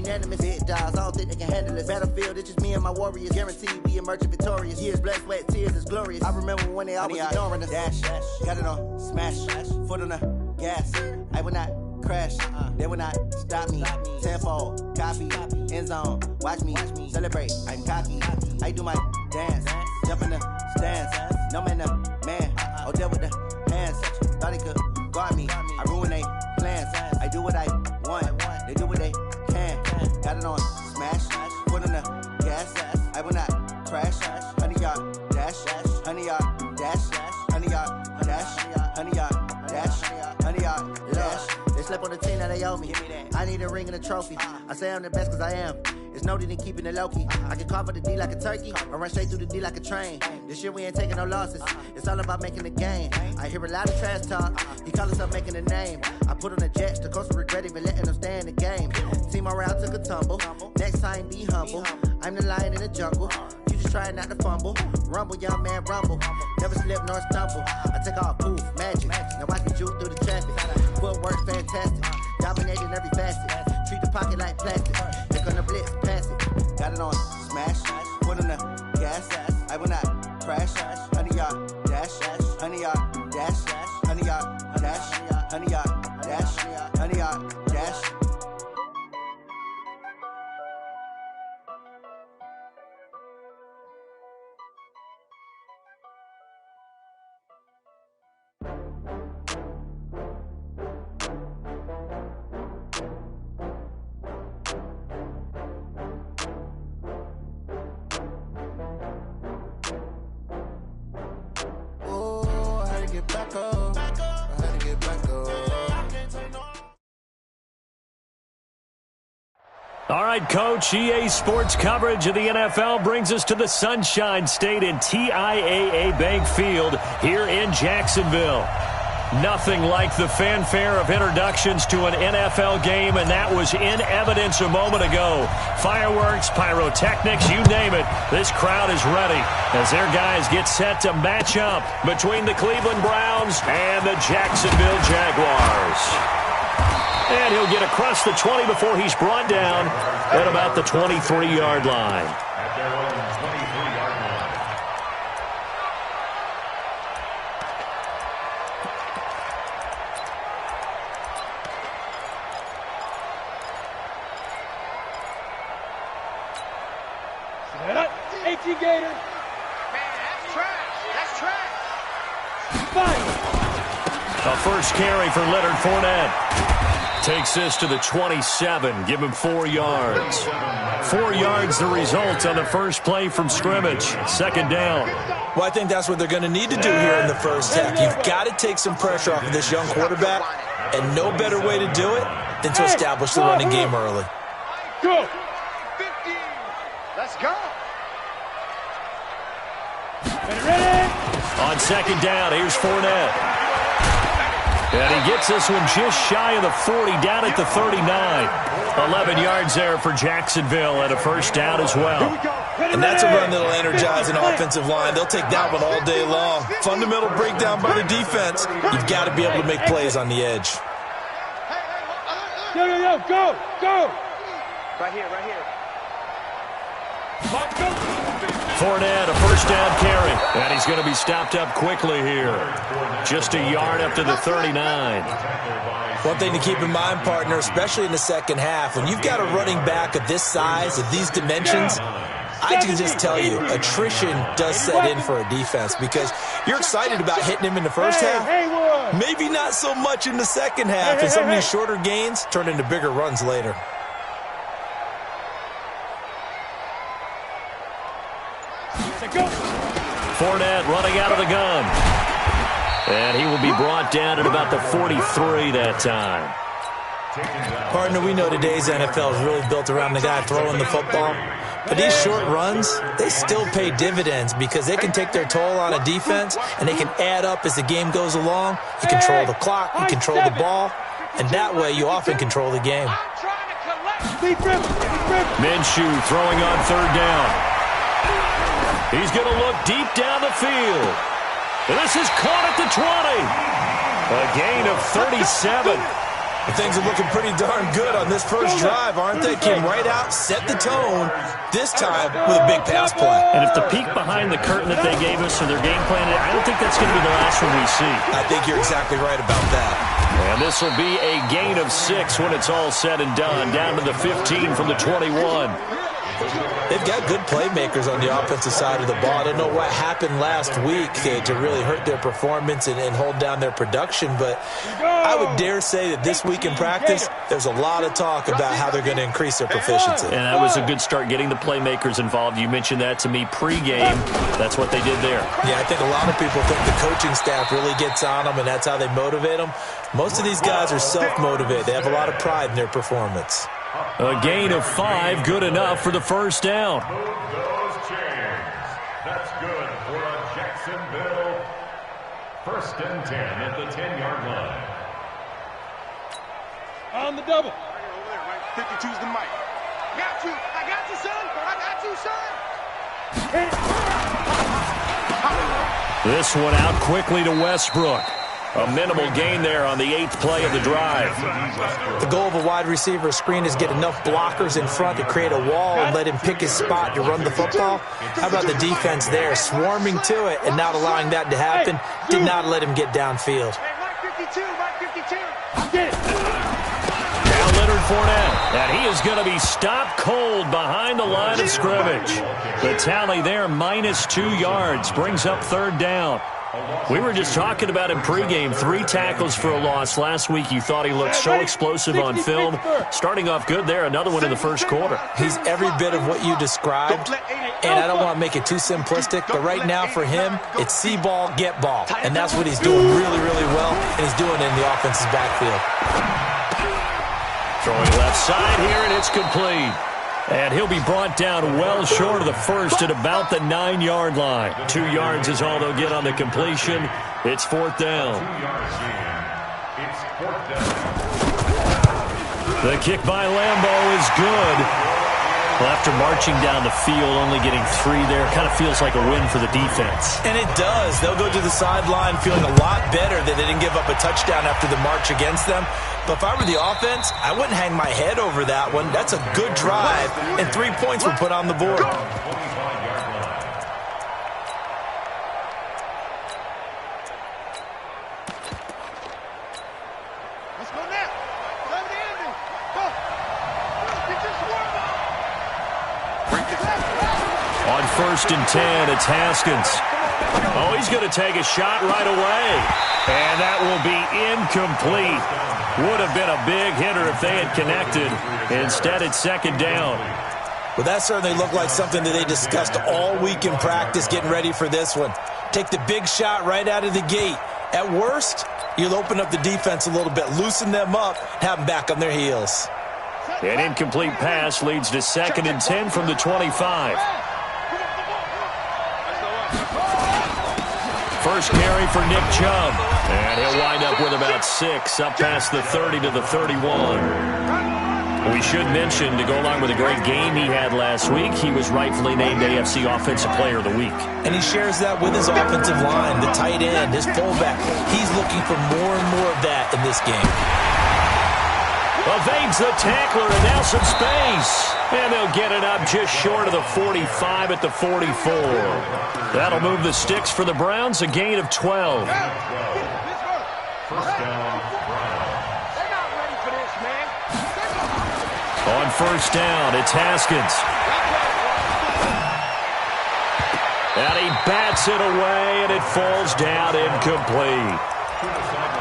unanimous. Big dogs, I don't think they can handle this. Battlefield, it's just me and my warriors. Guaranteed we emerging victorious. Years, blood, sweat, tears is glorious. I remember when they always ignoring us. Dash, got it on, smash, foot on the gas. I will not crash, they will not stop me. Tenfold, copy, end zone, watch me celebrate. I'm cocky, I do my dance, jump in the stands. No man, man, oh there with the hands. Thought he could guard me, I ruin they plans. I do what I want, they do what they can. Got it on, smash, foot on the gas. I will not crash, 100-yard dash, 100-yard dash, 100-yard dash, 100-yard dash, 100-yard dash. They slept on the team that they owe me. I need a ring and a trophy. I say I'm the best cause I am. It's noted in keeping it low-key. I can call for the D like a turkey or run straight through the D like a train. This year we ain't taking no losses. It's all about making the game. I hear a lot of trash talk. He call himself making a name. I put on the Jets. The coach regret even letting them stay in the game. Team morale took a tumble. Next time be humble. I'm the lion in the jungle. You just trying not to fumble. Rumble, young man, rumble. Never slip nor stumble. I take off, poof, magic. Now watch me juke through the traffic. Footwork fantastic. Dominating every facet. Treat the pocket like plastic. They're gonna blitz, pass it. Got it on, smash. Put on the gas. I will not crash. 100-yard dash. 100-yard dash. 100-yard dash. 100-yard dash. 100-yard dash. All right, Coach, EA Sports coverage of the NFL brings us to the Sunshine State in TIAA Bank Field here in Jacksonville. Nothing like the fanfare of introductions to an NFL game, and that was in evidence a moment ago. Fireworks, pyrotechnics, you name it. This crowd is ready as their guys get set to match up between the Cleveland Browns and the Jacksonville Jaguars. And he'll get across the 20 before he's brought down at about the 23-yard line. At their own 23-yard line. Set up. 18 Gator. Man, that's trash. That's trash. Fire. A first carry for Leonard Fournette. Takes this to the 27. Give him 4 yards. 4 yards the result on the first play from scrimmage. Second down. Well, I think that's what they're going to need to do here in the first half. You've got to take some pressure off of this young quarterback, and no better way to do it than to establish the running game early. Go. 50. Let's go. Ready? On second down, here's Fournette. And he gets this one just shy of the 40, down at the 39. 11 yards there for Jacksonville and a first down as well. And that's a run that'll energize an offensive line. They'll take that one all day long. Fundamental breakdown by the defense. You've got to be able to make plays on the edge. Yo, go. Right here, right here. Fournette, a first down carry. And he's going to be stopped up quickly here. Just a yard up to the 39. One thing to keep in mind, partner, especially in the second half, when you've got a running back of this size, of these dimensions, I can just tell you, attrition does set in for a defense because you're excited about hitting him in the first half. Maybe not so much in the second half, and some of these shorter gains turn into bigger runs later. Fournette running out of the gun. And he will be brought down at about the 43 that time. Partner, we know today's NFL is really built around the guy throwing the football. But these short runs, they still pay dividends because they can take their toll on a defense and they can add up as the game goes along. You control the clock, you control the ball, and that way you often control the game. Minshew throwing on third down. He's going to look deep down the field. This is caught at the 20. A gain of 37. Things are looking pretty darn good on this first drive, aren't they? Came right out, set the tone, this time with a big pass play. And if the peek behind the curtain that they gave us or their game plan, I don't think that's going to be the last one we see. I think you're exactly right about that. And this will be a gain of 6 when it's all said and done, down to the 15 from the 21. They've got good playmakers on the offensive side of the ball. I don't know what happened last week to really hurt their performance and hold down their production, but I would dare say that this week in practice, there's a lot of talk about how they're going to increase their proficiency. And that was a good start, getting the playmakers involved. You mentioned that to me pregame. That's what they did there. Yeah, I think a lot of people think the coaching staff really gets on them, and that's how they motivate them. Most of these guys are self-motivated. They have a lot of pride in their performance. A gain of 5, good enough for the first down. Move those chains. That's good for a Jacksonville 1st and 10 at the 10-yard line. On the double. Over there, right? 52's the mic. I got you, son. I got you, son. This one out quickly to Westbrook. A minimal gain there on the 8th play of the drive. The goal of a wide receiver screen is get enough blockers in front to create a wall and let him pick his spot to run the football. How about the defense there, swarming to it and not allowing that to happen? Did not let him get downfield. Hey, Mike 52. Now Leonard Fournette, and he is going to be stopped cold behind the line of scrimmage. The tally there, -2 yards, brings up 3rd down. We were just talking about him pregame, 3 tackles for a loss. Last week you thought he looked so explosive on film. Starting off good there, another one in the first quarter. He's every bit of what you described, and I don't want to make it too simplistic, but right now for him, it's see ball, get ball. And that's what he's doing really, really well, and he's doing it in the offense's backfield. Throwing left side here, and it's complete. And he'll be brought down well short of the first at about the 9-yard line. 2 yards is all they'll get on the completion. It's 4th down. 2 yards in. It's 4th down. The kick by Lambeau is good. Well, after marching down the field, only getting 3 there, kind of feels like a win for the defense. And it does. They'll go to the sideline feeling a lot better that they didn't give up a touchdown after the march against them. But if I were the offense, I wouldn't hang my head over that one. That's a good drive, and 3 points were put on the board. Let's go now. Let it in. Go. Get your swarm on. On 1st and 10, it's Haskins. Oh, he's going to take a shot right away. And that will be incomplete. Would have been a big hitter if they had connected. Instead, it's 2nd down. Well, that certainly looked like something that they discussed all week in practice getting ready for this one. Take the big shot right out of the gate. At worst, you'll open up the defense a little bit, loosen them up, have them back on their heels. An incomplete pass leads to 2nd and 10 from the 25. First carry for Nick Chubb. And he'll wind up with about 6, up past the 30 to the 31. We should mention, to go along with a great game he had last week, he was rightfully named AFC Offensive Player of the Week. And he shares that with his offensive line, the tight end, his fullback. He's looking for more and more of that in this game. Evades the tackler, and now some space. And they'll get it up just short of the 45 at the 44. That'll move the sticks for the Browns, a gain of 12. First down, Browns. They're not ready for this, man. On 1st down, it's Haskins. And he bats it away, and it falls down incomplete.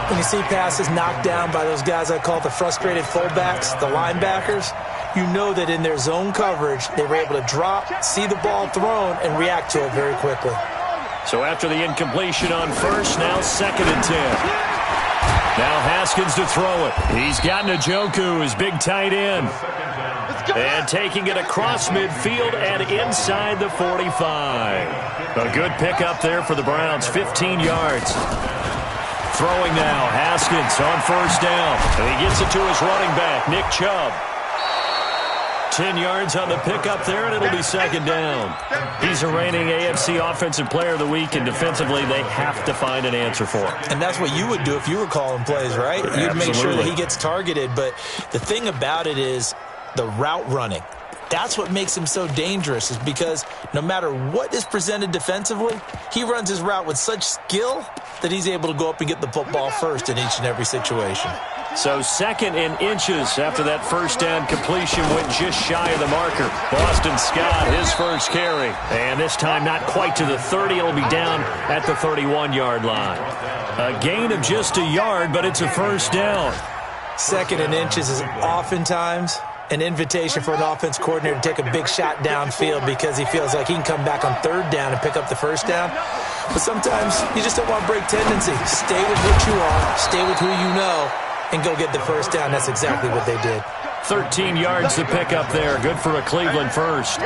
When you see passes knocked down by those guys I call the frustrated fullbacks, the linebackers, you know that in their zone coverage, they were able to drop, see the ball thrown, and react to it very quickly. So after the incompletion on 1st, now 2nd and 10. Now Haskins to throw it. He's got Njoku, his big tight end. And taking it across midfield and inside the 45. A good pickup there for the Browns, 15 yards. Throwing now, Haskins on 1st down. And he gets it to his running back, Nick Chubb. 10 yards on the pickup there, and it'll be second down. He's a reigning AFC Offensive Player of the Week, and defensively they have to find an answer for him. And that's what you would do if you were calling plays, right? You'd make sure that he gets targeted. But the thing about it is the route running. That's what makes him so dangerous, is because no matter what is presented defensively, he runs his route with such skill that he's able to go up and get the football first in each and every situation. So 2nd and inches after that first down completion, went just shy of the marker. Boston Scott, his first carry. And this time not quite to the 30. It'll be down at the 31-yard line. A gain of just a yard, but it's a first down. 2nd and inches is oftentimes an invitation for an offense coordinator to take a big shot downfield because he feels like he can come back on 3rd down and pick up the first down. But sometimes you just don't want to break tendency. Stay with what you are, stay with who you know, and go get the first down. That's exactly what they did. 13 yards to pick up there. Good for a Cleveland first.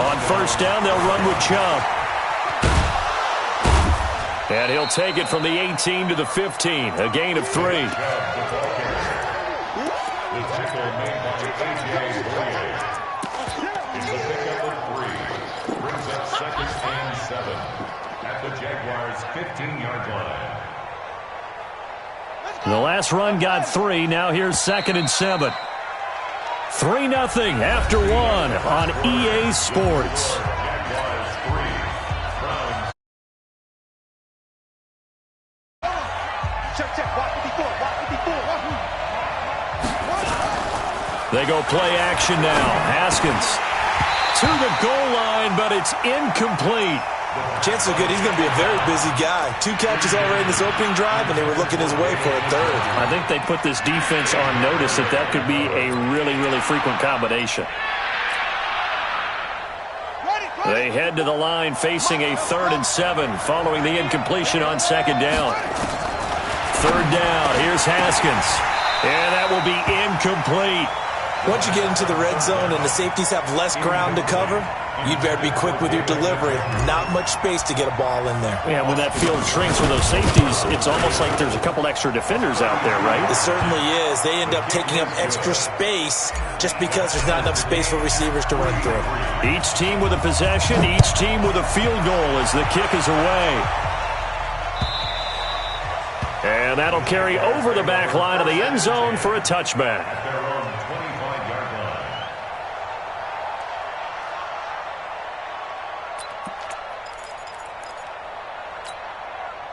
On first down, they'll run with Chubb. And he'll take it from the 18 to the 15. A gain of 3. The last run got 3. Now here's 2nd and 7. 3-0 after 1 on EA Sports. They go play action now. Haskins to the goal line, but it's incomplete. Chances are good he's going to be a very busy guy. 2 catches already in this opening drive, and they were looking his way for a 3rd. I think they put this defense on notice that could be a really, really frequent combination. They head to the line facing a 3rd and 7 following the incompletion on 2nd down. 3rd down. Here's Haskins. And that will be incomplete. Once you get into the red zone and the safeties have less ground to cover, you'd better be quick with your delivery. Not much space to get a ball in there. Yeah, when that field shrinks with those safeties, it's almost like there's a couple extra defenders out there, right? It certainly is. They end up taking up extra space just because there's not enough space for receivers to run through. Each team with a possession, each team with a field goal as the kick is away. And that'll carry over the back line of the end zone for a touchback.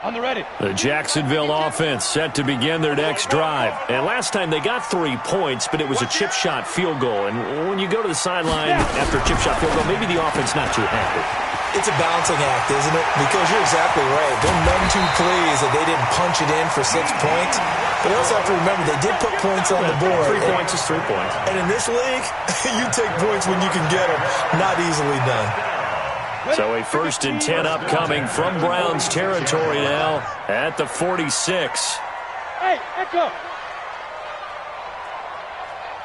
On the ready. The Jacksonville offense set to begin their next drive. And last time they got 3 points, but it was a chip shot field goal. And when you go to the sideline after a chip shot field goal, maybe the offense not too happy. It's a balancing act, isn't it? Because you're exactly right. They're none too pleased that they didn't punch it in for 6 points. But you also have to remember they did put points on the board. 3 points is 3 points. And in this league, you take points when you can get them. Not easily done. So a 1st and 10 upcoming from Browns territory now at the 46. Hey, echo.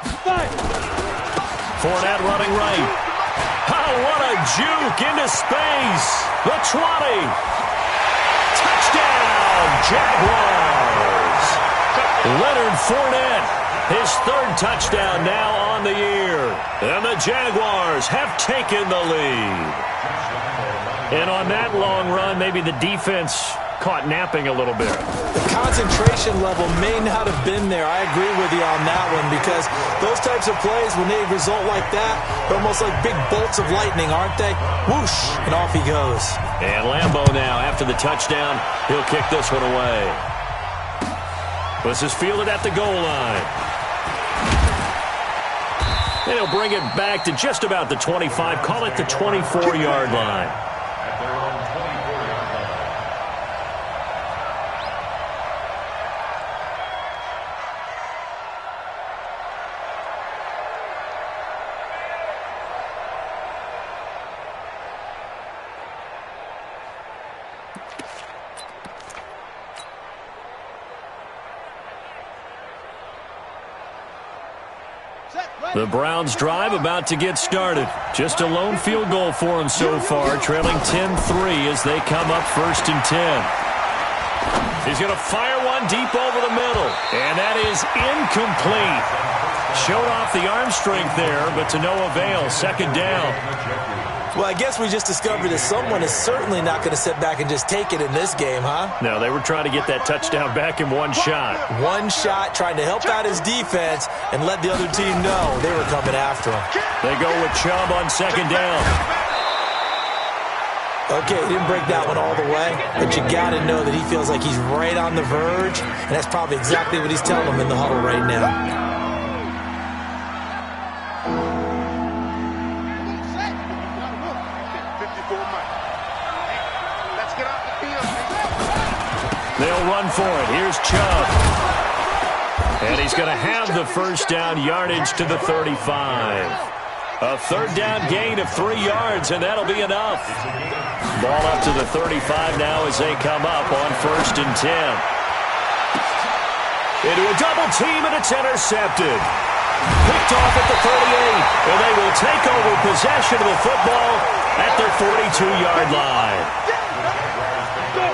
5. Fournette running right. Oh, what a juke into space. The 20. Touchdown, Jaguars. Leonard Fournette, his 3rd touchdown now on the year. And the Jaguars have taken the lead. And on that long run, maybe the defense caught napping a little bit. The concentration level may not have been there. I agree with you on that one because those types of plays, when they result like that, they're almost like big bolts of lightning, aren't they? Whoosh, and off he goes. And Lambeau now, after the touchdown, he'll kick this one away. This is fielded at the goal line. And he'll bring it back to just about the 25, call it the 24-yard line. The Browns drive about to get started. Just a lone field goal for them so far, trailing 10-3 as they come up 1st and 10. He's going to fire one deep over the middle, and that is incomplete. Showed off the arm strength there, but to no avail. Second down. Well, I guess we just discovered that someone is certainly not going to sit back and just take it in this game, huh? No, they were trying to get that touchdown back in one shot. One shot, trying to help out his defense and let the other team know they were coming after him. They go with Chubb on second down. Okay, he didn't break that one all the way, but you got to know that he feels like he's right on the verge, and that's probably exactly what he's telling them in the huddle right now. They'll run for it. Here's Chubb. And he's going to have the first down yardage to the 35. A third down gain of 3 yards, and that'll be enough. Ball up to the 35 now as they come up on 1st and 10. Into a double team, and it's intercepted. Picked off at the 38, and they will take over possession of the football at their 42-yard line.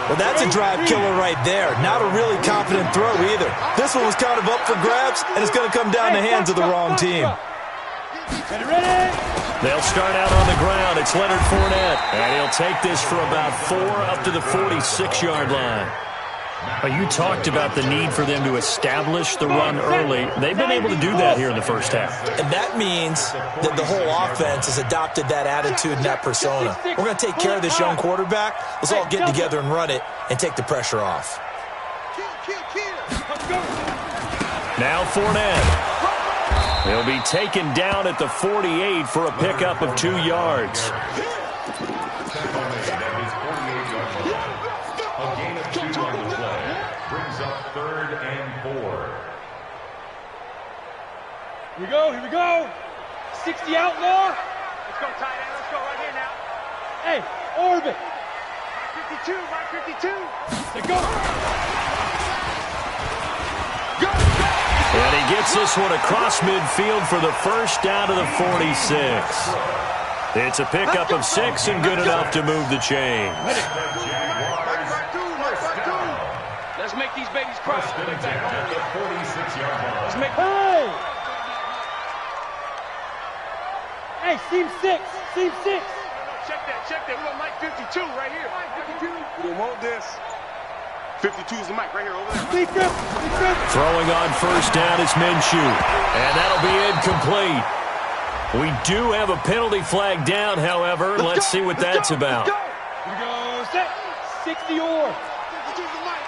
Well, that's a drive killer right there. Not a really confident throw either. This one was kind of up for grabs, and it's going to come down the hands of the wrong team. They'll start out on the ground. It's Leonard Fournette, and he'll take this for about 4 up to the 46-yard line. You talked about the need for them to establish the run early. They've been able to do that here in the first half. And that means that the whole offense has adopted that attitude and that persona. We're going to take care of this young quarterback. Let's all get together and run it and take the pressure off. Now Fournette. He'll be taken down at the 48 for a pickup of 2 yards. Here we go, here we go. 60 outlaw. Let's go, tight end. Let's go right here now. Hey, orbit. Mark 52. Let's go. And he gets this one across midfield for the first down to the 46. It's a pickup of 6 and good enough to move the chains. Let's make these babies cry. Let's make Hey, seam 6. Seam 6. Check that. We want Mike 52 right here. Mike 52. We don't want this. 52 is the mic right here over there. Throwing on first down is Minshew. And that'll be incomplete. We do have a penalty flag down, however. Let's see what that's about. Here we go. Set. 60 or.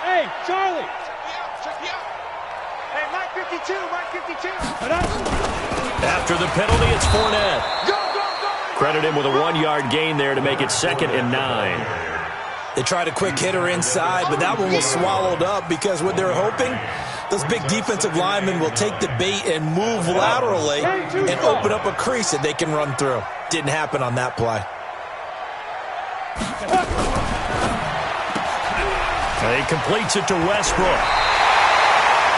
Hey, Charlie. Check me out. Hey, Mike 52. After the penalty, it's Fournette. Credit him with a 1-yard gain there to make it 2nd and 9. They tried a quick hitter inside, but that one was swallowed up because what they're hoping, those big defensive linemen will take the bait and move laterally and open up a crease that they can run through. Didn't happen on that play. He completes it to Westbrook.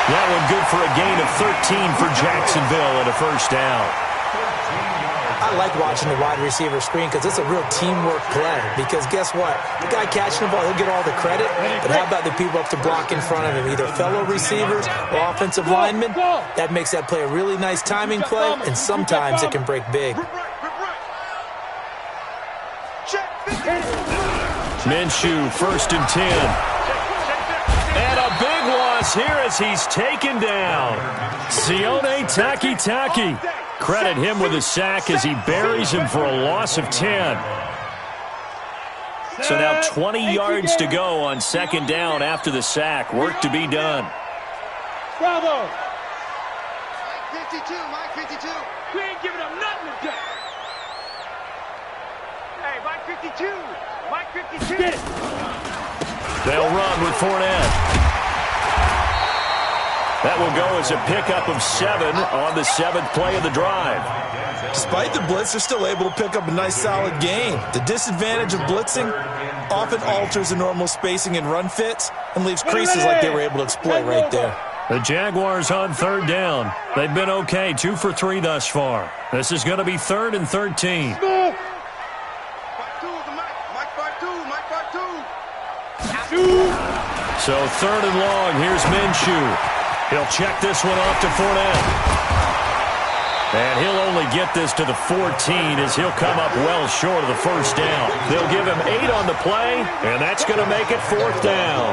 That one good for a gain of 13 for Jacksonville and a first down. I like watching the wide receiver screen because it's a real teamwork play. Because guess what? The guy catching the ball, he'll get all the credit. But how about the people up to block in front of him, either fellow receivers or offensive linemen? That makes that play a really nice timing play, and sometimes it can break big. Minshew, 1st and 10. And a big loss here as he's taken down. Sione Takitaki. Credit him with a sack as he buries him for a loss of 10. So now 20 yards to go on 2nd down after the sack. Work to be done. Bravo. Mike 52. We ain't giving up nothing today. Hey, Mike 52. Get it. They'll run with Fournette. That will go as a pickup of 7 on the 7th play of the drive. Despite the blitz, they're still able to pick up a nice solid gain. The disadvantage of blitzing often alters the normal spacing and run fits and leaves creases like they were able to exploit right there. The Jaguars on 3rd down. They've been okay, 2 for 3 thus far. This is going to be 3rd and 13. So 3rd and long, here's Minshew. He'll check this one off to Fournette. And he'll only get this to the 14 as he'll come up well short of the first down. They'll give him 8 on the play, and that's going to make it 4th down.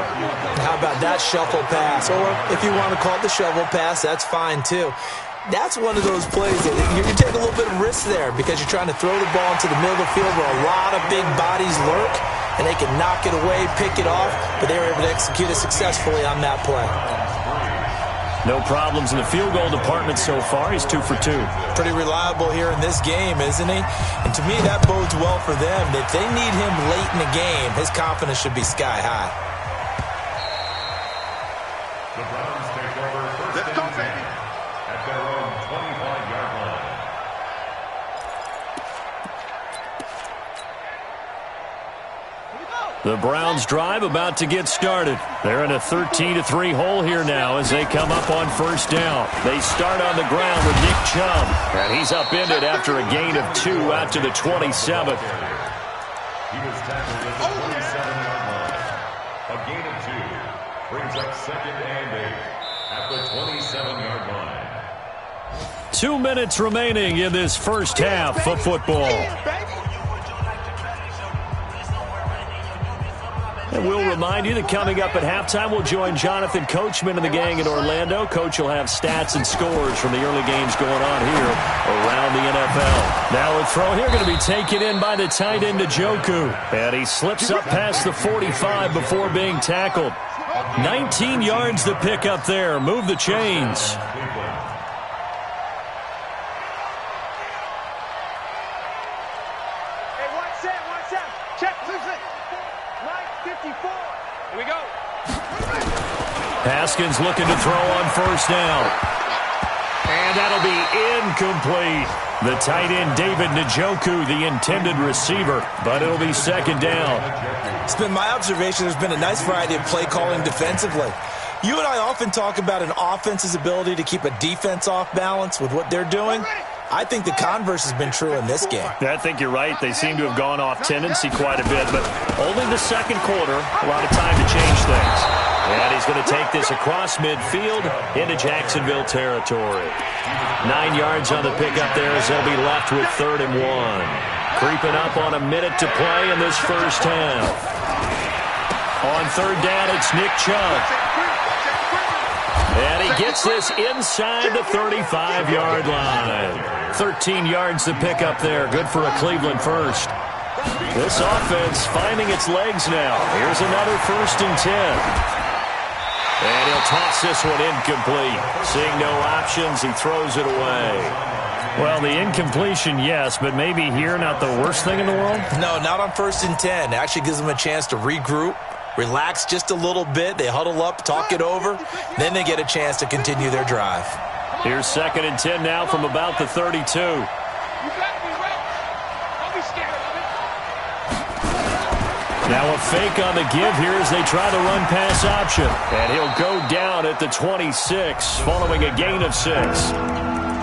How about that shuffle pass? Or if you want to call it the shovel pass, that's fine too. That's one of those plays that you take a little bit of risk there because you're trying to throw the ball into the middle of the field where a lot of big bodies lurk, and they can knock it away, pick it off, but they were able to execute it successfully on that play. No problems in the field goal department so far. He's 2 for 2. Pretty reliable here in this game, isn't he? And to me, that bodes well for them. If they need him late in the game, his confidence should be sky high. The Browns take over first and 10 at their own 25-yard line. The Browns drive about to get started. They're in a 13-3 hole here now as they come up on first down. They start on the ground with Nick Chubb, and he's upended after a gain of 2 out to the 27th. He was tackled at the 27-yard line. A gain of 2 brings up 2nd and 8 at the 27-yard line. 2 minutes remaining in this first half of football. And we'll remind you that coming up at halftime, we'll join Jonathan Coachman and the gang in Orlando. Coach will have stats and scores from the early games going on here around the NFL. Now a throw here going to be taken in by the tight end Njoku. And he slips up past the 45 before being tackled. 19 yards to pick up there. Move the chains. Haskins looking to throw on first down. And that'll be incomplete. The tight end, David Njoku, the intended receiver, but it'll be 2nd down. It's been my observation there's been a nice variety of play calling defensively. You and I often talk about an offense's ability to keep a defense off balance with what they're doing. I think the converse has been true in this game. I think you're right. They seem to have gone off tendency quite a bit, but only the second quarter, a lot of time to change things. And he's going to take this across midfield into Jacksonville territory. 9 yards on the pickup there as they'll be left with 3rd and 1. Creeping up on a minute to play in this first half. On 3rd down, it's Nick Chubb. And he gets this inside the 35-yard line. 13 yards to pick up there. Good for a Cleveland first. This offense finding its legs now. Here's another 1st and 10. And he'll toss this one incomplete. Seeing no options, he throws it away. Well, the incompletion, yes, but maybe here not the worst thing in the world? No, not on 1st and 10. It actually gives them a chance to regroup, relax just a little bit. They huddle up, talk it over. Then they get a chance to continue their drive. Here's 2nd and 10 now from about the 32. Now a fake on the give here as they try the run-pass option. And he'll go down at the 26 following a gain of 6.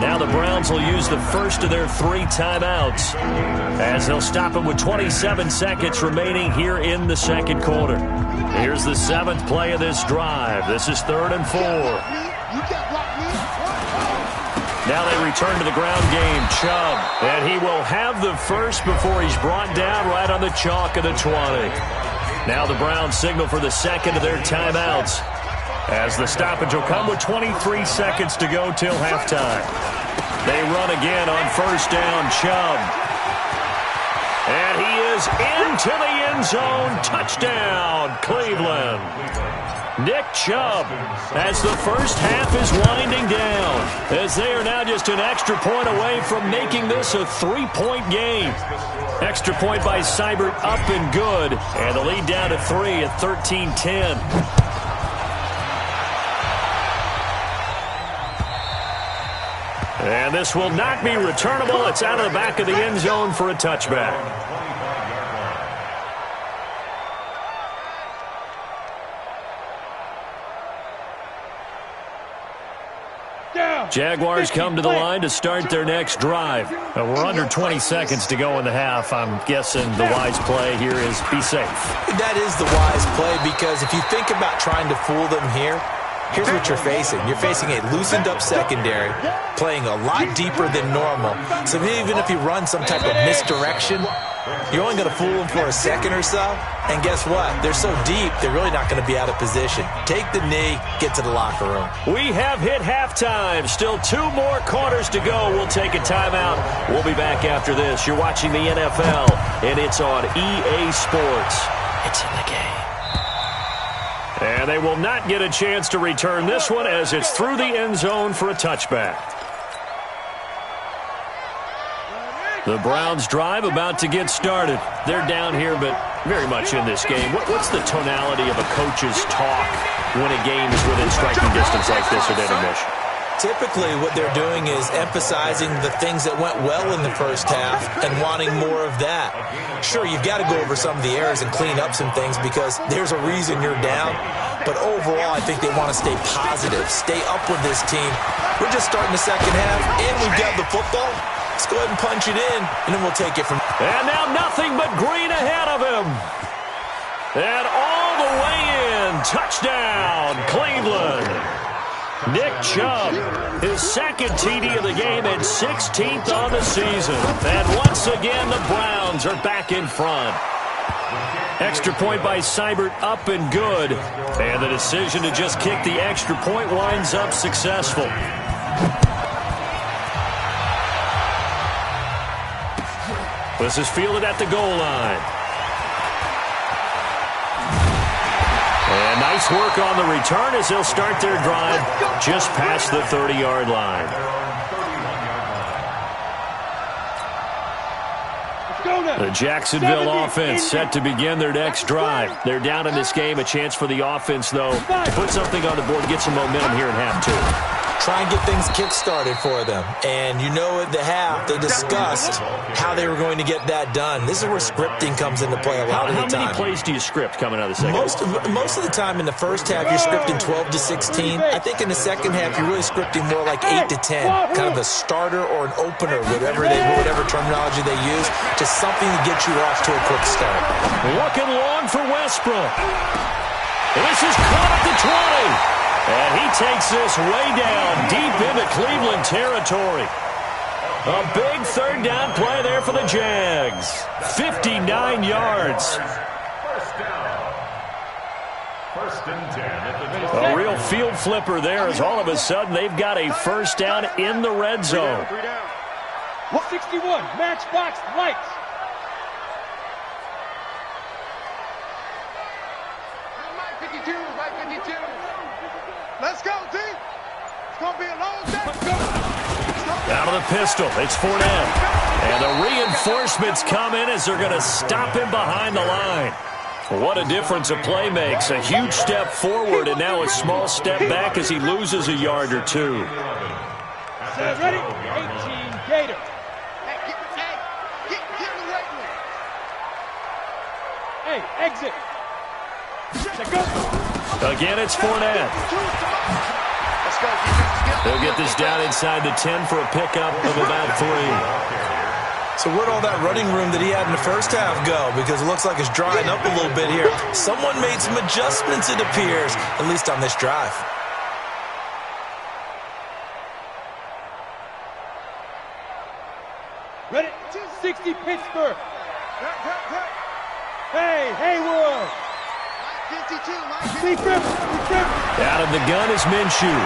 Now the Browns will use the first of their 3 timeouts as they'll stop him with 27 seconds remaining here in the second quarter. Here's the 7th play of this drive. This is 3rd and 4. Now they return to the ground game. Chubb, and he will have the first before he's brought down right on the chalk of the 20. Now the Browns signal for the second of their timeouts as the stoppage will come with 23 seconds to go till halftime. They run again on first down. Chubb, and he is into the end zone. Touchdown, Cleveland. Nick Chubb, as the first half is winding down, as they are now just an extra point away from making this a 3-point game. Extra point by Seibert up and good, and the lead down to 3 at 13-10. And this will not be returnable. It's out of the back of the end zone for a touchback. Jaguars come to the line to start their next drive. We're under 20 seconds to go in the half. I'm guessing the wise play here is be safe. That is the wise play because if you think about trying to fool them here, here's what you're facing. You're facing a loosened-up secondary, playing a lot deeper than normal. So even if you run some type of misdirection, you're only going to fool them for a second or so. And guess what? They're so deep, they're really not going to be out of position. Take the knee, get to the locker room. We have hit halftime. Still 2 more quarters to go. We'll take a timeout. We'll be back after this. You're watching the NFL, and it's on EA Sports. It's in the game. And they will not get a chance to return this one as it's through the end zone for a touchback. The Browns drive about to get started. They're down here, but very much in this game. What's the tonality of a coach's talk when a game is within striking distance like this at intermission? Typically, what they're doing is emphasizing the things that went well in the first half and wanting more of that. Sure, you've got to go over some of the errors and clean up some things because there's a reason you're down. But overall, I think they want to stay positive, stay up with this team. We're just starting the second half, and we've got the football. Let's go ahead and punch it in, and then we'll take it from there. And now nothing but green ahead of him. And all the way in. Touchdown, Cleveland. Nick Chubb, his second TD of the game and 16th on the season. And once again, the Browns are back in front. Extra point by Seibert, up and good. And the decision to just kick the extra point winds up successful. This is fielded at the goal line. And nice work on the return as they'll start their drive just past the 30-yard line. The Jacksonville offense set to begin their next drive. They're down in this game. A chance for the offense, though, to put something on the board, get some momentum here in half 2. Try and get things kick-started for them. And you know at the half, they discussed how they were going to get that done. This is where scripting comes into play a lot of the time. How many plays do you script coming out of the second half? Most of the time in the first half, you're scripting 12 to 16. I think in the second half, you're really scripting more like 8 to 10. Kind of a starter or an opener, whatever terminology they use, just something to get you off to a quick start. Looking long for Westbrook. This is caught at the 20. And he takes this way down deep into Cleveland territory. A big third down play there for the Jags. 59 yards. First and 10 at the A real field flipper there as all of a sudden they've got a first down in the red zone. 61, matchbox lights. Mike 52, Mike 52. Let's go, D. It's going to be a long day. Let's go. Out of the pistol, it's Fournette. And the reinforcements come in as they're going to stop him behind the line. What a difference a play makes. A huge step forward and now a small step back as he loses a yard or 2. Set ready, 18 Gator. Get in the right way. Hey, exit. Check go. Again, it's Fournette. Let's go. They'll get this down inside the 10 for a pickup of about 3. So where'd all that running room that he had in the first half go? Because it looks like it's drying up a little bit here. Someone made some adjustments, it appears, at least on this drive. Ready, 60 Pittsburgh. Hey, Haywood. 52, Mike. Deep rip. Out of the gun is Minshew.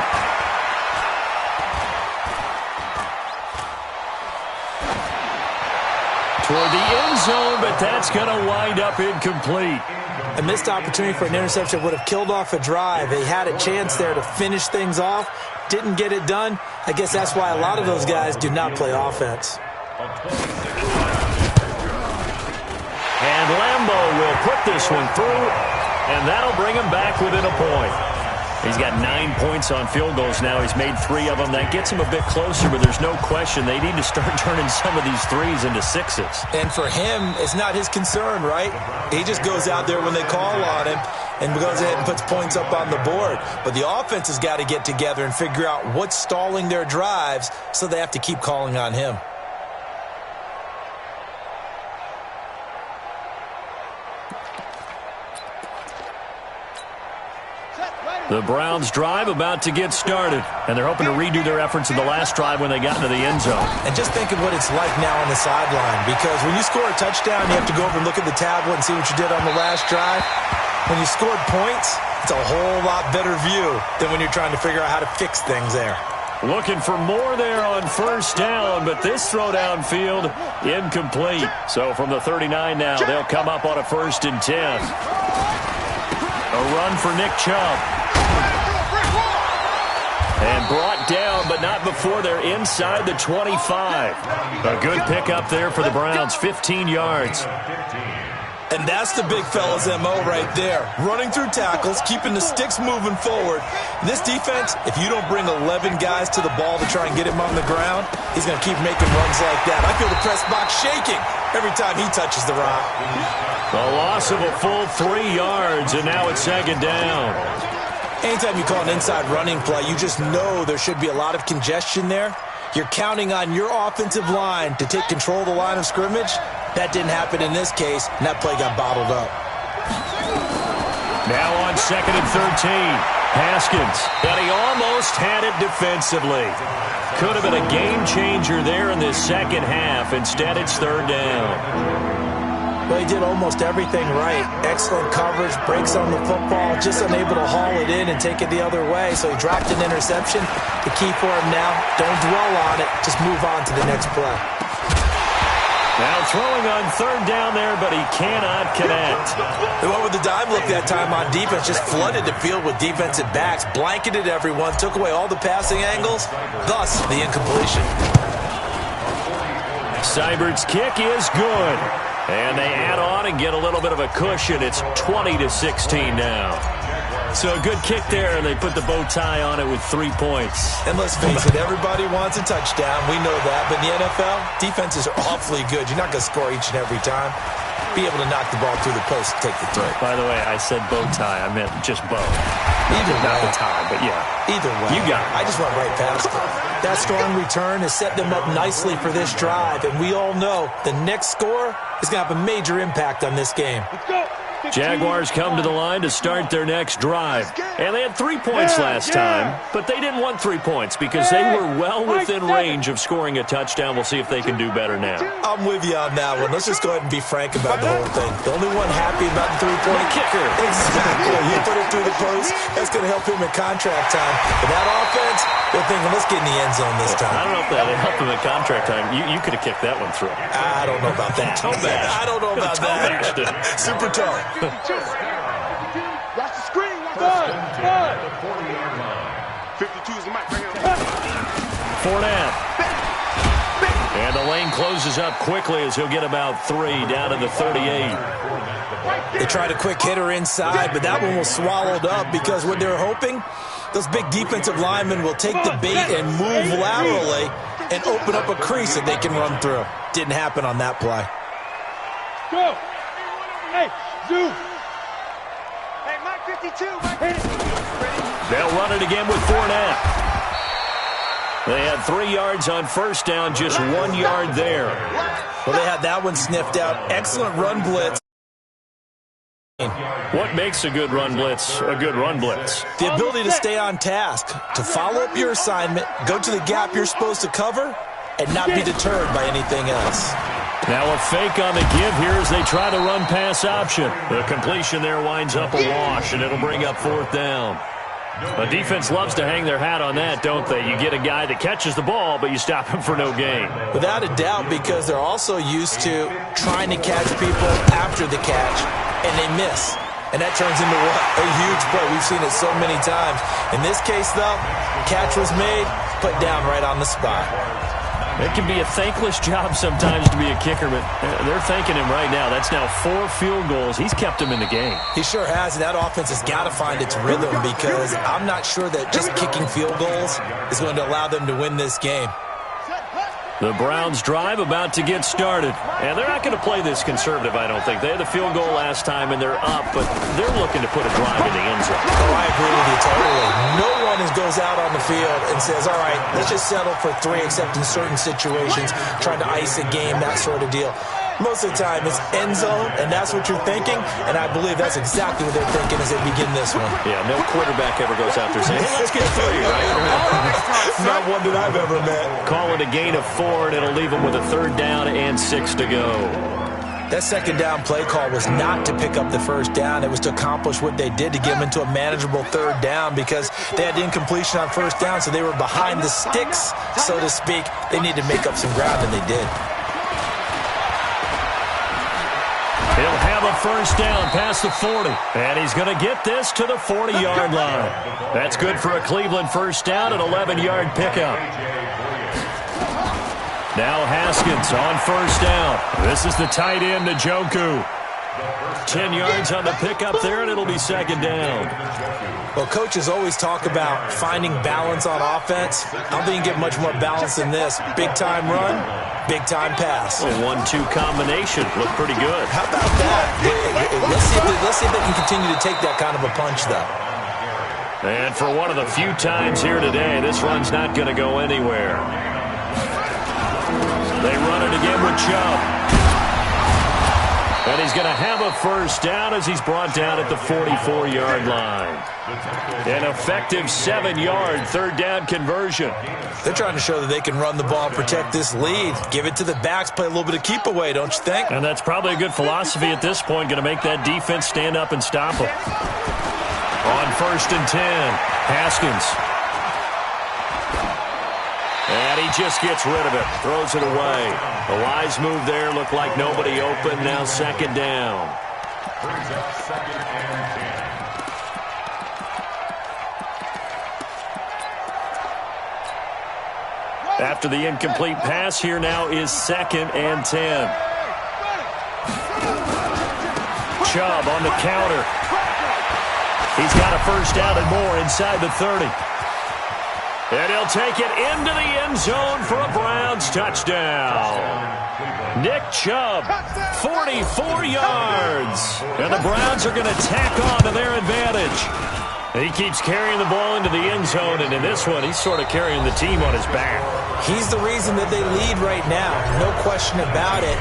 Toward the end zone, but that's going to wind up incomplete. A missed opportunity for an interception would have killed off a drive. They had a chance there to finish things off. Didn't get it done. I guess that's why a lot of those guys do not play offense. And Lambeau will put this one through, and that'll bring him back within a point. He's got 9 points on field goals now. He's made 3 of them. That gets him a bit closer, but there's no question they need to start turning some of these 3s into 6s. And for him, it's not his concern, right? He just goes out there when they call on him and goes ahead and puts points up on the board. But the offense has got to get together and figure out what's stalling their drives, so they have to keep calling on him. Set, ready. The Browns drive about to get started, and they're hoping to redo their efforts in the last drive when they got into the end zone. And just think of what it's like now on the sideline, because when you score a touchdown, you have to go over and look at the tablet and see what you did on the last drive. When you scored points, it's a whole lot better view than when you're trying to figure out how to fix things there. Looking for more there on first down, but this throw downfield, incomplete. So from the 39 now, they'll come up on a 1st and 10. A run for Nick Chubb. And brought down, but not before they're inside the 25. A good pickup there for the Browns, 15 yards. And that's the big fella's MO right there. Running through tackles, keeping the sticks moving forward. This defense, if you don't bring 11 guys to the ball to try and get him on the ground, he's going to keep making runs like that. I feel the press box shaking every time he touches the rock. The loss of a full 3 yards, and now it's 2nd down. Anytime you call an inside running play, you just know there should be a lot of congestion there. You're counting on your offensive line to take control of the line of scrimmage. That didn't happen in this case, and that play got bottled up. Now on 2nd and 13, Haskins. And he almost had it defensively. Could have been a game changer there in this second half. Instead, it's 3rd down. Well, he did almost everything right. Excellent coverage, breaks on the football, just unable to haul it in and take it the other way. So he dropped an interception. The key for him now, don't dwell on it. Just move on to the next play. Now throwing on 3rd down there, but he cannot connect. They went with the dime look that time on defense, just flooded the field with defensive backs, blanketed everyone, took away all the passing angles, thus the incompletion. Seibert's kick is good. And they add on and get a little bit of a cushion. It's 20-16 now. So a good kick there, and they put the bow tie on it with 3 points. And let's face it, everybody wants a touchdown. We know that. But in the NFL, defenses are awfully good. You're not going to score each and every time. Be able to knock the ball through the post and take the throw. By the way, I said bow tie. I meant just bow. Either way. Not the tie, but yeah. Either way. You got it. I just went right past it. That strong return has set them up nicely for this drive. And we all know the next score is going to have a major impact on this game. Let's go. Jaguars come to the line to start their next drive. And they had 3 points last time, but they didn't want 3 points because they were well within range of scoring a touchdown. We'll see if they can do better now. I'm with you on that one. Let's just go ahead and be frank about the whole thing. The only one happy about the 3-point kicker. Exactly. He put it through the post. That's going to help him in contract time. But that offense, they're thinking, let's get in the end zone this time. I don't know if that helped him in contract time. You could have kicked that one through. I don't know about that. I don't know about that. Super toe. 52. Watch the screen. Watch the 40-yard line. 52 is the mic right here. Fournette. And the lane closes up quickly as he'll get about 3 down to the 38. They tried a quick hitter inside, but that one was swallowed up because what they're hoping, those big defensive linemen will take the bait and move laterally and open up a crease that they can run through. Didn't happen on that play. Go. Hey, Zoo. Hey, Mike 52. Mike 52. They'll run it again with Fournette. They had 3 yards on first down, just 1 yard there. Well, they had that one sniffed out. Excellent run blitz. What makes a good run blitz a good run blitz? The ability to stay on task, to follow up your assignment, go to the gap you're supposed to cover, and not be deterred by anything else. Now a fake on the give here as they try the run pass option. The completion there winds up a wash, and it'll bring up 4th down. A defense loves to hang their hat on that, don't they? You get a guy that catches the ball, but you stop him for no gain. Without a doubt, because they're also used to trying to catch people after the catch, and they miss. And that turns into what? A huge play. We've seen it so many times. In this case, though, catch was made, put down right on the spot. It can be a thankless job sometimes to be a kicker, but they're thanking him right now. That's now 4 field goals. He's kept him in the game. He sure has, and that offense has got to find its rhythm because I'm not sure that just kicking field goals is going to allow them to win this game. The Browns drive about to get started. And they're not going to play this conservative, I don't think. They had the field goal last time, and they're up, but they're looking to put a drive in the end zone. Oh, I agree with you totally. No one goes out on the field and says, all right, let's just settle for 3, except in certain situations, trying to ice a game, that sort of deal. Most of the time, it's end zone, and that's what you're thinking, and I believe that's exactly what they're thinking as they begin this one. Yeah, no quarterback ever goes out there saying, hey, let's get 3, right? Not one that I've ever met. Call it a gain of 4, and it'll leave them with a 3rd down and 6 to go. That 2nd down play call was not to pick up the 1st down. It was to accomplish what they did, to get them into a manageable 3rd down, because they had incompletion on 1st down, so they were behind the sticks, so to speak. They needed to make up some ground, and they did. He'll have a 1st down past the 40, and he's going to get this to the 40-yard line. That's good for a Cleveland 1st down, an 11-yard pickup. Now Haskins on 1st down. This is the tight end, Njoku. 10 yards on the pickup there, and it'll be 2nd down. Well, coaches always talk about finding balance on offense. I don't think you can get much more balance than this. Big-time run, big-time pass. A 1-2 combination. Looked pretty good. How about that? Let's see if they can continue to take that kind of a punch, though. And for one of the few times here today, this run's not going to go anywhere. They run it again with Chubb. And he's going to have a 1st down as he's brought down at the 44-yard line. An effective 7-yard 3rd down conversion. They're trying to show that they can run the ball and protect this lead. Give it to the backs, play a little bit of keep away, don't you think? And that's probably a good philosophy at this point, going to make that defense stand up and stop them. On 1st and 10, Haskins. And he just gets rid of it, throws it away. A wise move there, looked like nobody open, now 2nd down. Brings up 2nd and 10. After the incomplete pass, here now is 2nd and 10. Chubb on the counter. He's got a 1st down and more inside the 30. And he'll take it into the end zone for a Browns touchdown. Nick Chubb, 44 yards. And the Browns are going to tack on to their advantage. And he keeps carrying the ball into the end zone, and in this one, he's sort of carrying the team on his back. He's the reason that they lead right now, no question about it.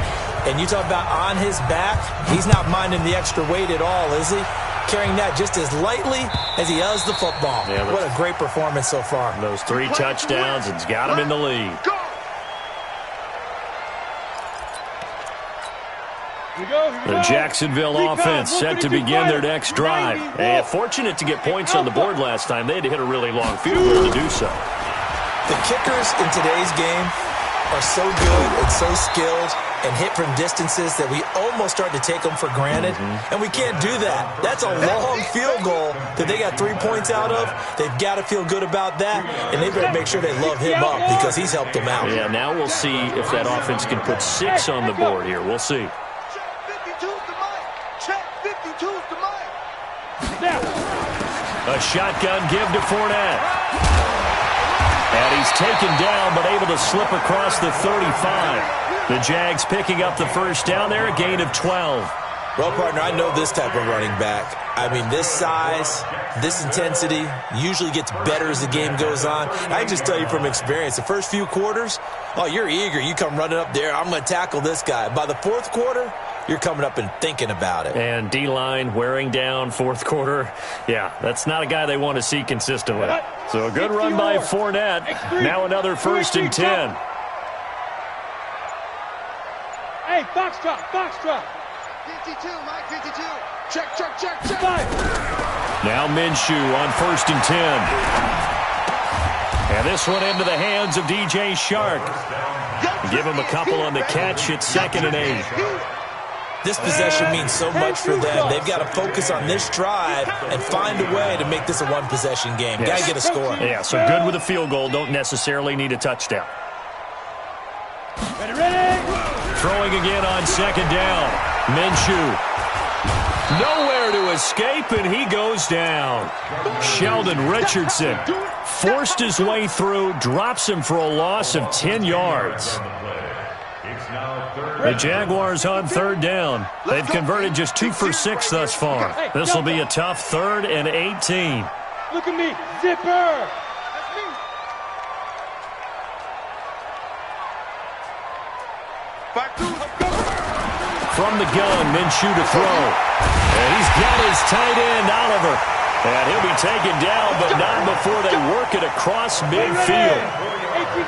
And you talk about on his back, he's not minding the extra weight at all, is he? Carrying that just as lightly as he does the football. Yeah, what a great performance so far. Those 3 touchdowns, it's got him in the lead. The Jacksonville offense set to begin their next drive. And fortunate to get points on the board last time. They had to hit a really long field goal to do so. The kickers in today's game are so good and so skilled and hit from distances that we almost start to take them for granted. And we can't do that. That's a long field goal that they got 3 points out of. They've got to feel good about that, and they better make sure they love him up because he's helped them out. Yeah, now we'll see if that offense can put 6 on the board here. We'll see. A shotgun give to Fournette. And he's taken down, but able to slip across the 35. The Jags picking up the 1st down there, a gain of 12. Well, partner, I know this type of running back. I mean, this size, this intensity usually gets better as the game goes on. I can just tell you from experience, the first few quarters, oh, you're eager. You come running up there, I'm going to tackle this guy. By the 4th quarter, you're coming up and thinking about it. And D-line wearing down 4th quarter. Yeah, that's not a guy they want to see consistently. So a good run by Fournette. Now another 1st and 10. Hey, box drop. 52, Mike, 52. Check. Now Minshew on 1st and 10. And this one into the hands of DJ Shark. Give him a couple on the catch. It's 2nd and 8. This possession means so much for them. They've got to focus on this drive and find a way to make this a one-possession game. Got to get a score. Yeah, so good with a field goal. Don't necessarily need a touchdown. Ready. Throwing again on 2nd down. Minshew. Nowhere to escape, and he goes down. Sheldon Richardson forced his way through, drops him for a loss of 10 yards. The Jaguars on 3rd down. They've converted just 2 for 6 thus far. This will be a tough 3rd and 18. Look at me, zipper. Back 2, let's go. from the gun. Minshew to throw. And he's got his tight end, Oliver. And he'll be taken down, but not before they work it across midfield.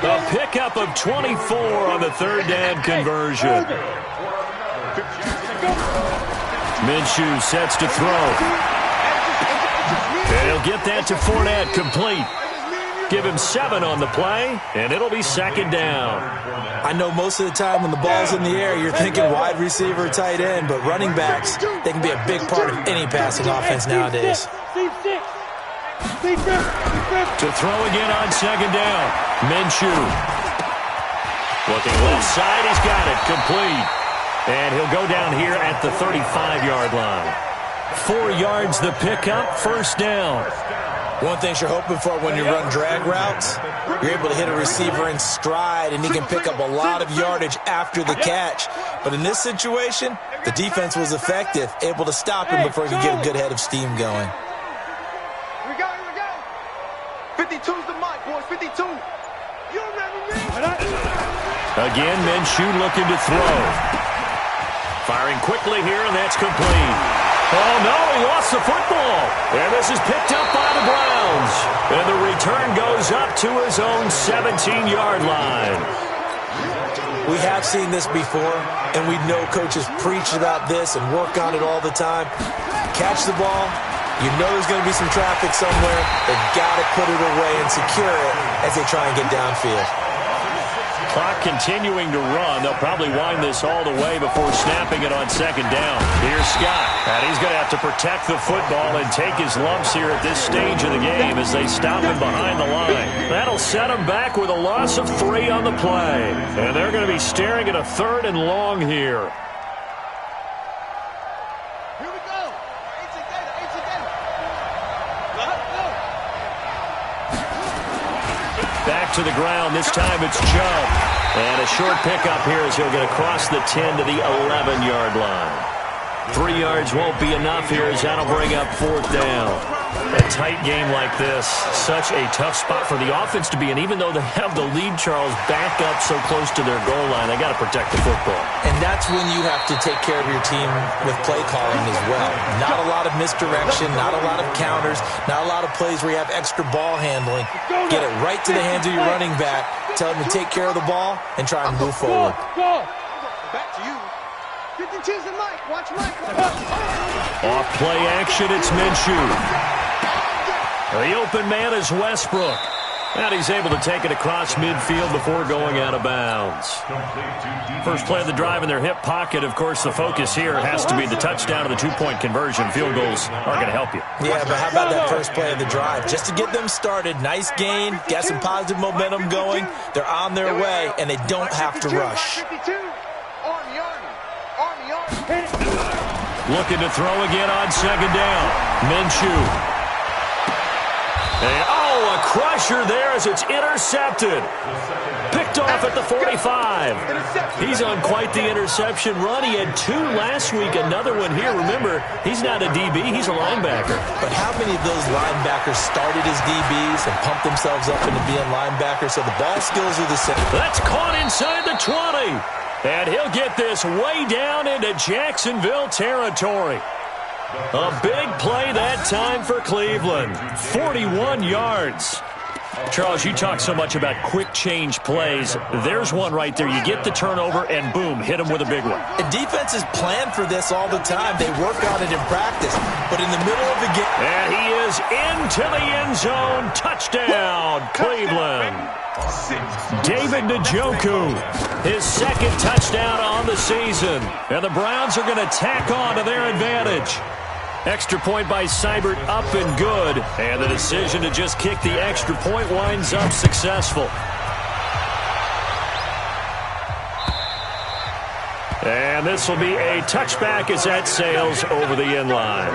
A pickup of 24 on the third down conversion. Minshew sets to throw. And he'll get that to Fournette, complete. Give him 7 on the play, and it'll be second down. I know most of the time when the ball's in the air, you're thinking wide receiver, tight end, but running backs, they can be a big part of any passing offense nowadays. To throw again on second down. Minshew. Looking left side, he's got it, complete. And he'll go down here at the 35-yard line. 4 yards the pickup, first down. One thing you're hoping for when you run drag routes, you're able to hit a receiver in stride, and he can pick up a lot of yardage after the catch. But in this situation, the defense was effective, able to stop him before he could get a good head of steam going. Here we go, here we go. 52's the mic, boys, 52. You remember me? Again, Minshew looking to throw. Firing quickly here, and that's complete. Oh, no, he lost the football. And this is picked up by the Browns. And the return goes up to his own 17-yard line. We have seen this before, and we know coaches preach about this and work on it all the time. Catch the ball. You know there's going to be some traffic somewhere. They've got to put it away and secure it as they try and get downfield. Clock continuing to run. They'll probably wind this all the way before snapping it on second down. Here's Scott. And he's going to have to protect the football and take his lumps here at this stage of the game as they stop him behind the line. That'll set him back with a loss of 3 on the play. And they're going to be staring at a 3rd and long here. Back to the ground. This time it's Chubb. And a short pickup here as he'll get across the 10 to the 11-yard line. 3 yards won't be enough here as that'll bring up 4th down. A tight game like this, such a tough spot for the offense to be in. Even though they have the lead, Charles, back up so close to their goal line, they got to protect the football. And that's when you have to take care of your team with play calling as well. Not a lot of misdirection, not a lot of counters, not a lot of plays where you have extra ball handling. Get it right to the hands of your running back, tell him to take care of the ball, and try and move forward. Back to you. 52's the mic. Watch Mike. Off play action, it's Minshew. The open man is Westbrook. And he's able to take it across midfield before going out of bounds. First play of the drive in their hip pocket. Of course, the focus here has to be the touchdown and the 2-point conversion. Field goals aren't going to help you. Yeah, but how about that first play of the drive? Just to get them started, nice gain, get some positive momentum going. They're on their way, and they don't have to rush. Looking to throw again on second down. Minshew. And, oh, a crusher there as it's intercepted. Picked off at the 45. He's on quite the interception run. He had 2 last week, another one here. Remember, he's not a DB, he's a linebacker. But how many of those linebackers started as DBs and pumped themselves up into being linebackers? So the ball skills are the same. That's caught inside the 20. And he'll get this way down into Jacksonville territory. A big play that time for Cleveland. 41 yards. Charles, you talk so much about quick change plays. There's one right there. You get the turnover, and boom, hit him with a big one. And defenses plan for this all the time. They work on it in practice. But in the middle of the game... And he is into the end zone. Touchdown, Cleveland. David Njoku, his 2nd touchdown on the season. And the Browns are going to tack on to their advantage. Extra point by Seibert, up and good. And the decision to just kick the extra point winds up successful. And this will be a touchback as that sails over the end line.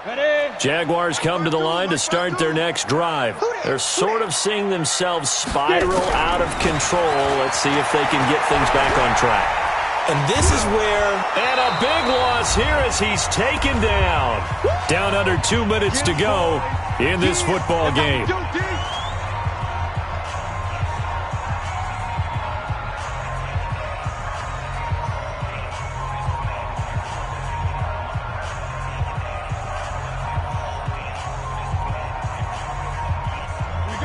Ready? Jaguars come to the line to start their next drive. They're sort of seeing themselves spiral out of control. Let's see if they can get things back on track. And this is where... And a big loss here as he's taken down. Down under 2 minutes to go in this football game.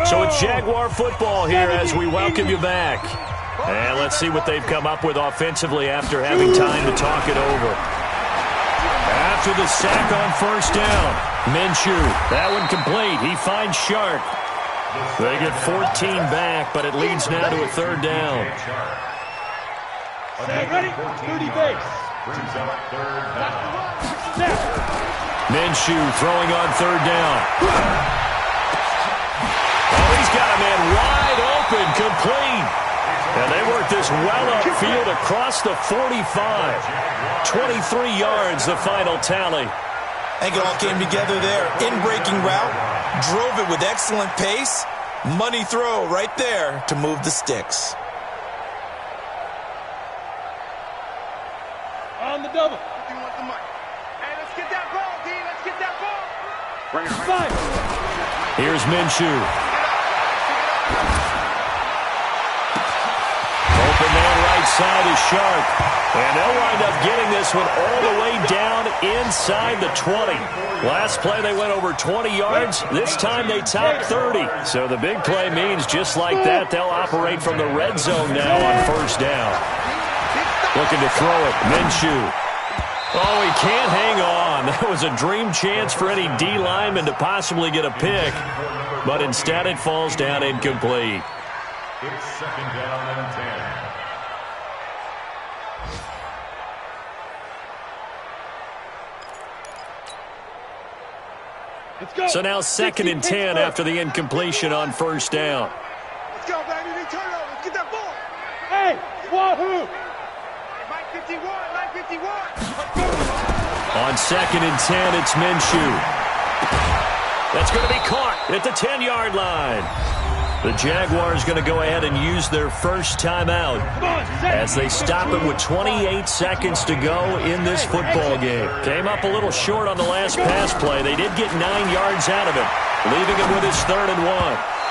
So it's Jaguar football here as we welcome you back. And let's see what they've come up with offensively after having time to talk it over. After the sack on first down, Minshew, that one complete. He finds Sharp. They get 14 back, but it leads now to a third down. Ready? 30 base. Minshew throwing on third down. Oh, he's got a man wide open, complete. And they work this well upfield across the 45. 23 yards, the final tally. I think it all came together there. In-breaking route, drove it with excellent pace. Money throw right there to move the sticks. On the double. You want the mic? Hey, let's get that ball, D. Let's get that ball. Bring it. Five. Here's Minshew. Open man right side is Sharp. And they'll wind up getting this one all the way down inside the 20. Last play they went over 20 yards. This time they topped 30. So the big play means just like that, they'll operate from the red zone now on first down. Looking to throw it, Minshew. Oh, he can't hang on. That was a dream chance for any D lineman to possibly get a pick. But instead it falls down incomplete. It's second down and 10. Let's go. So now second and 10 after the incompletion on first down. Let's go, baby. We turn over. Let's get that ball. Hey, wahoo. Mike 51, Mike 51. On second and 10, it's Minshew. That's going to be caught at the 10-yard line. The Jaguars going to go ahead and use their first timeout as they stop it with 28 seconds to go in this football game. Came up a little short on the last pass play. They did get 9 yards out of it, leaving him with his 3rd and 1.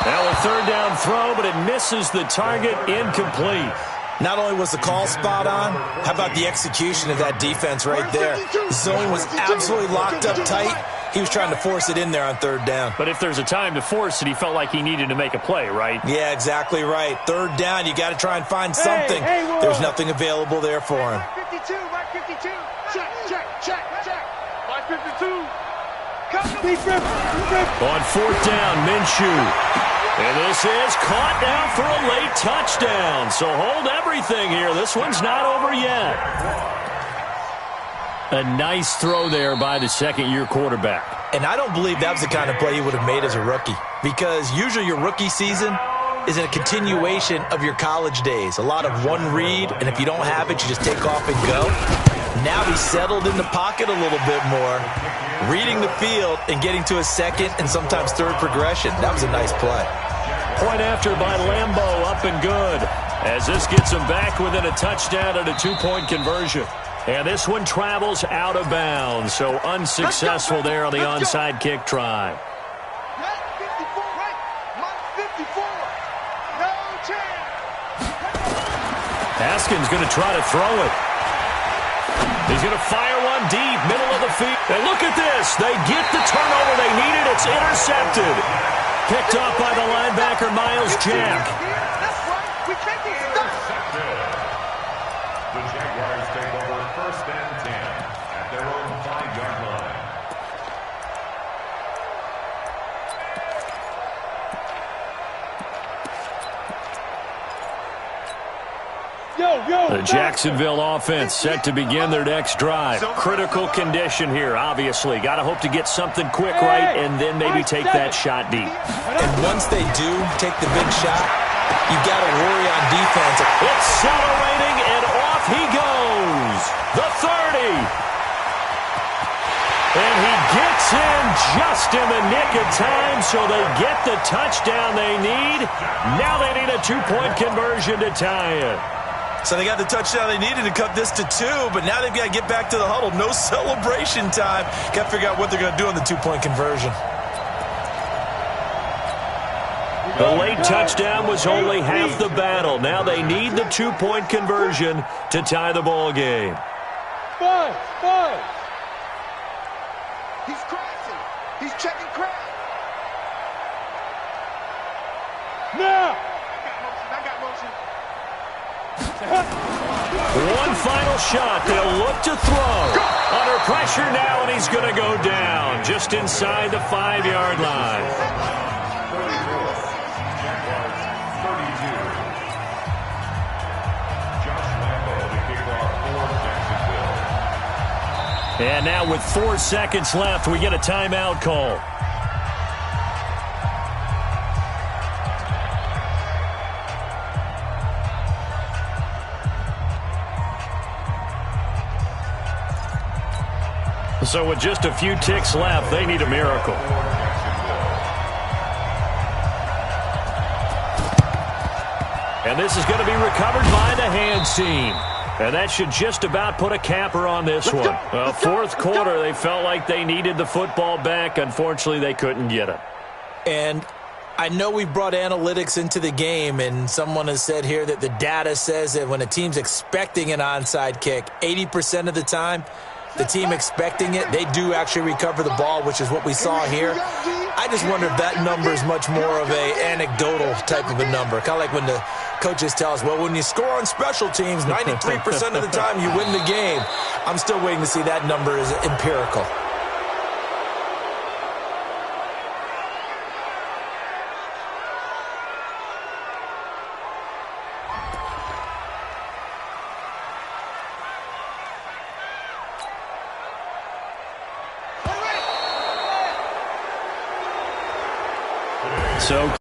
Now a third down throw, but it misses the target, incomplete. Not only was the call spot on, how about the execution of that defense right there? Zone was absolutely locked up tight. He was trying to force it in there on third down. But if there's a time to force it, he felt like he needed to make a play, right? Yeah, exactly right. Third down, you got to try and find something. There's nothing available there for him. Mike 52, Mike 52. Check, check, check, check. Mike 52. On fourth down, Minshew. And this is caught now for a late touchdown. So hold everything here. This one's not over yet. A nice throw there by the second-year quarterback. And I don't believe that was the kind of play he would have made as a rookie, because usually your rookie season is a continuation of your college days. A lot of one read, and if you don't have it, you just take off and go. Now he's settled in the pocket a little bit more, reading the field and getting to a second and sometimes third progression. That was a nice play. Point after by Lambo, up and good, as this gets him back within a touchdown and a two-point conversion. And this one travels out of bounds, so unsuccessful there on the onside kick try. Mike 54, right? Mike 54. No chance. Haskins going to try to throw it. He's going to fire one deep, middle of the field. And look at this. They get the turnover they needed. It's intercepted. Picked off by the linebacker, Miles Jack. That's right. We can't get stuck. The Jaguars take over first and 10 at their own 5-yard line. The Jacksonville offense set to begin their next drive. Critical condition here, obviously. Got to hope to get something quick right and then maybe take that shot deep. And once they do take the big shot, you've got to worry on defense. Accelerating, and off he goes. The 30. And he gets in just in the nick of time, so they get the touchdown they need. Now they need a two-point conversion to tie it. So they got the touchdown they needed to cut this to 2, but now they've got to get back to the huddle. No celebration time. Got to figure out what they're going to do on the two-point conversion. The late touchdown was only half the battle. Now they need the two-point conversion to tie the ball game. Five. He's crashing. He's checking crash. Now. I got motion. One final shot. They'll look to throw. Under pressure now, and he's going to go down just inside the 5-yard line. And now with 4 seconds left, we get a timeout call. So with just a few ticks left, they need a miracle. And this is going to be recovered by the hands team. And that should just about put a capper on this one. Well, fourth quarter, they felt like they needed the football back. Unfortunately, they couldn't get it. And I know we brought analytics into the game, and someone has said here that the data says that when a team's expecting an onside kick, 80% of the time, the team expecting it, they do actually recover the ball, which is what we saw here. I just wonder if that number is much more of an anecdotal type of a number. Kind of like when the coaches tell us, well, when you score on special teams, 93% of the time you win the game. I'm still waiting to see that number is empirical. So